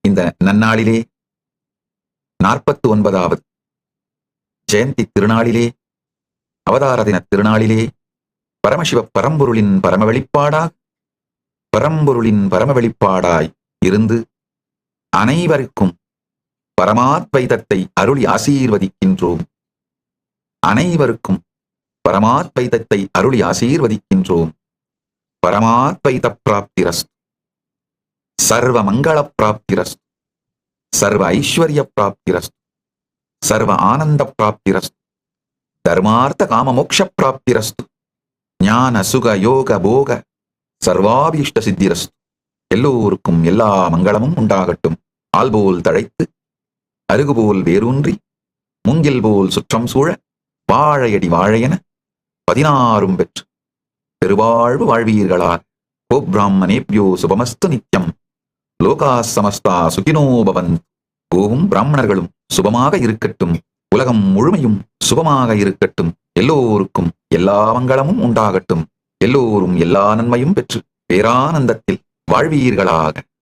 இந்த நன்னாளிலே 49வது ஜெயந்தி திருநாளிலே, அவதார தின திருநாளிலே, பரமசிவ பரம்பொருளின் பரம வெளிப்பாடாக, பரம்பொருளின் பரம வெளிப்பாடாய் இருந்து அனைவருக்கும் பரமாத்வைதத்தை அருளி ஆசீர்வதிக்கின்றோம். அனைவருக்கும் பரமாத்வைதத்தை அருளி ஆசீர்வதிக்கின்றோம். பரமாத்வைத பிராப்திரஸ்து, சர்வ மங்கள பிராப்திரஸ்து, சர்வ ஐஸ்வர்ய பிராப்திரஸ்து, சர்வ ஆனந்த பிராப்திரஸ்து, தர்மார்த்த காம மோக்ஷ பிராப்திரஸ்து, ஞான சுக யோக போக சர்வாபீஷ்ட சித்திரஸ்து. எல்லோருக்கும் எல்லா மங்களமும் உண்டாகட்டும். ஆல்போல் தழைத்து அருகுபோல் வேரூன்றி மூங்கில் போல் சுற்றம் சூழ வாழையடி வாழையென 16 பெற்று பெருவாழ்வு வாழ்வீர்களார். ஓ பிராமணேப்யோ சுபமஸ்து நித்யம். லோகா சமஸ்தா சுகினோ பவந்த். ஓவும் பிராமணர்களும் சுபமாக இருக்கட்டும். உலகம் முழுமையும் சுபமாக இருக்கட்டும். எல்லோருக்கும் எல்லா மங்களமும் உண்டாகட்டும். எல்லோரும் எல்லா நன்மையும் பெற்று பேரானந்தத்தில் வாழ்வீர்களாக.